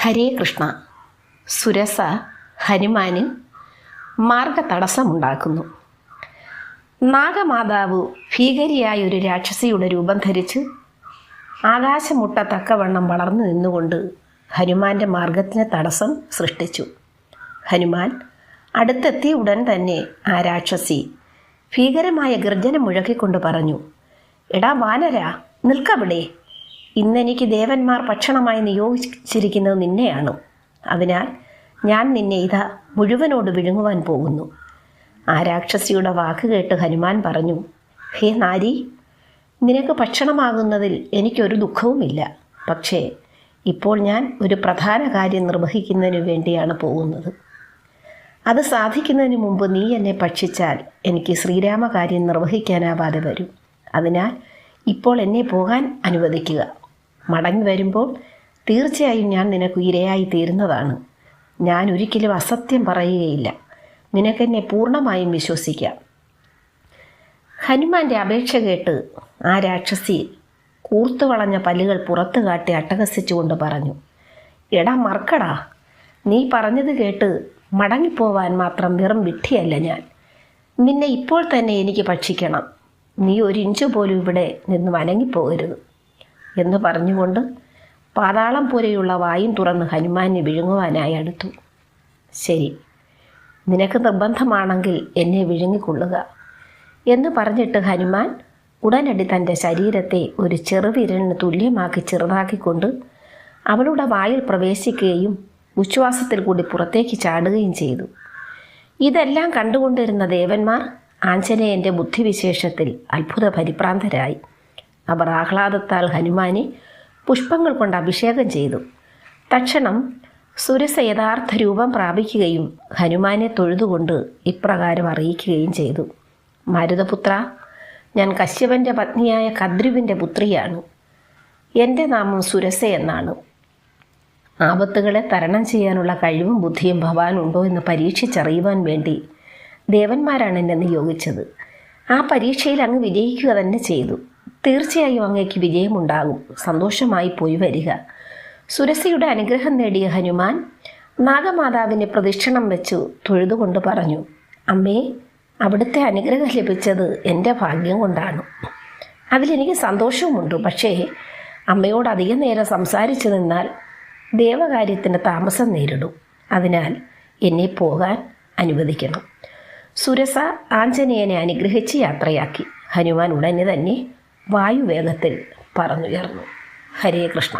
ഹരേ കൃഷ്ണ. സുരസ ഹനുമാന് മാർഗതടസ്സമുണ്ടാക്കുന്നു. നാഗമാതാവ് ഭീകരിയായ ഒരു രാക്ഷസിയുടെ രൂപം ധരിച്ച് ആകാശമുട്ടത്തക്കവണ്ണം വളർന്നു നിന്നുകൊണ്ട് ഹനുമാന്റെ മാർഗത്തിന് തടസ്സം സൃഷ്ടിച്ചു. ഹനുമാൻ അടുത്തെത്തിയ ഉടൻ തന്നെ ആ രാക്ഷസി ഭീകരമായ ഗർജനം മുഴക്കിക്കൊണ്ട് പറഞ്ഞു, എടാ വാനര, നിൽക്കവിടെ. ഇന്നെനിക്ക് ദേവന്മാർ ഭക്ഷണമായി നിയോഗിച്ചിരിക്കുന്നത് നിന്നെയാണ്. അതിനാൽ ഞാൻ നിന്നെ ഇതാ മുഴുവനോട് വിഴുങ്ങുവാൻ പോകുന്നു. ആ രാക്ഷസിയുടെ വാക്ക് കേട്ട് ഹനുമാൻ പറഞ്ഞു, ഹേ നാരി, നിനക്ക് ഭക്ഷണമാകുന്നതിൽ എനിക്കൊരു ദുഃഖവുമില്ല. പക്ഷേ ഇപ്പോൾ ഞാൻ ഒരു പ്രധാന കാര്യം നിർവഹിക്കുന്നതിന് വേണ്ടിയാണ് പോകുന്നത്. അത് സാധിക്കുന്നതിന് മുമ്പ് നീ എന്നെ ഭക്ഷിച്ചാൽ എനിക്ക് ശ്രീരാമകാര്യം നിർവഹിക്കാനാവാതെ വരും. അതിനാൽ ഇപ്പോൾ എന്നെ പോകാൻ അനുവദിക്കുക. മടങ്ങി വരുമ്പോൾ തീർച്ചയായും ഞാൻ നിനക്ക് ഇരയായി തീരുന്നതാണ്. ഞാൻ ഒരിക്കലും അസത്യം പറയുകയില്ല. നിനക്കെന്നെ പൂർണ്ണമായും വിശ്വസിക്കാം. ഹനുമാന്റെ അപേക്ഷ കേട്ട് ആ രാക്ഷസി കൂർത്തു വളഞ്ഞ പല്ലുകൾ പുറത്തു കാട്ടി അട്ടഹസിച്ചുകൊണ്ട് പറഞ്ഞു, എടാ മർക്കടാ, നീ പറഞ്ഞത് കേട്ട് മടങ്ങിപ്പോവാൻ മാത്രം വെറും വിഡ്ഢിയല്ല ഞാൻ. നിന്നെ ഇപ്പോൾ തന്നെ എനിക്ക് ഭക്ഷിക്കണം. നീ ഒരു ഇഞ്ച് പോലും ഇവിടെ നിന്ന് വനങ്ങിപ്പോകരുത് എന്ന് പറഞ്ഞുകൊണ്ട് പാതാളം പോലെയുള്ള വായും തുറന്ന് ഹനുമാനെ വിഴുങ്ങുവാനായി അടുത്തു. ശരി, നിനക്ക് നിർബന്ധമാണെങ്കിൽ എന്നെ വിഴുങ്ങിക്കൊള്ളുക എന്ന് പറഞ്ഞിട്ട് ഹനുമാൻ ഉടനടി തൻ്റെ ശരീരത്തെ ഒരു ചെറുവിരലിന് തുല്യമാക്കി ചെറുതാക്കിക്കൊണ്ട് അവളുടെ വായിൽ പ്രവേശിക്കുകയും ഉച്ഛ്വാസത്തിൽ കൂടി പുറത്തേക്ക് ചാടുകയും ചെയ്തു. ഇതെല്ലാം കണ്ടുകൊണ്ടിരുന്ന ദേവന്മാർ ആഞ്ജനേയൻ്റെ ബുദ്ധിവിശേഷത്തിൽ അത്ഭുത പരിഭ്രാന്തരായി. അവർ ആഹ്ലാദത്താൽ ഹനുമാനെ പുഷ്പങ്ങൾ കൊണ്ട് അഭിഷേകം ചെയ്തു. തക്ഷണം സുരസ യഥാർത്ഥ രൂപം പ്രാപിക്കുകയും ഹനുമാനെ തൊഴുതുകൊണ്ട് ഇപ്രകാരം അറിയിക്കുകയും ചെയ്തു, മരുതപുത്ര, ഞാൻ കശ്യപൻ്റെ പത്നിയായ കദ്രുവിൻ്റെ പുത്രിയാണ്. എൻ്റെ നാമം സുരസ എന്നാണ്. ആപത്തുകളെ തരണം ചെയ്യാനുള്ള കഴിവും ബുദ്ധിയും ഭവാനുണ്ടോ എന്ന് പരീക്ഷിച്ചറിയുവാൻ വേണ്ടി ദേവന്മാരാണ് എന്നെ നിയോഗിച്ചത്. ആ പരീക്ഷയിൽ അങ്ങ് വിജയിക്കുക തന്നെ ചെയ്തു. തീർച്ചയായും അങ്ങേക്ക് വിജയമുണ്ടാകും. സന്തോഷമായി പോയി വരിക. സുരസയുടെ അനുഗ്രഹം നേടിയ ഹനുമാൻ നാഗമാതാവിനെ പ്രദക്ഷിണം വെച്ചു തൊഴുതുകൊണ്ട് പറഞ്ഞു, അമ്മേ, അവിടുത്തെ അനുഗ്രഹം ലഭിച്ചത് എൻ്റെ ഭാഗ്യം കൊണ്ടാണ്. അതിലെനിക്ക് സന്തോഷവുമുണ്ട്. പക്ഷേ അമ്മയോട് അധികം നേരം സംസാരിച്ചു നിന്നാൽ ദേവകാര്യത്തിന് താമസം നേരിടും. അതിനാൽ എന്നെ പോകാൻ അനുവദിക്കണം. സുരസ ആഞ്ജനേയനെ അനുഗ്രഹിച്ച് യാത്രയാക്കി. ഹനുമാൻ ഉടനെ തന്നെ വായുവേഗത്തിൽ പറന്നുയർന്നു. ഹരേ കൃഷ്ണ.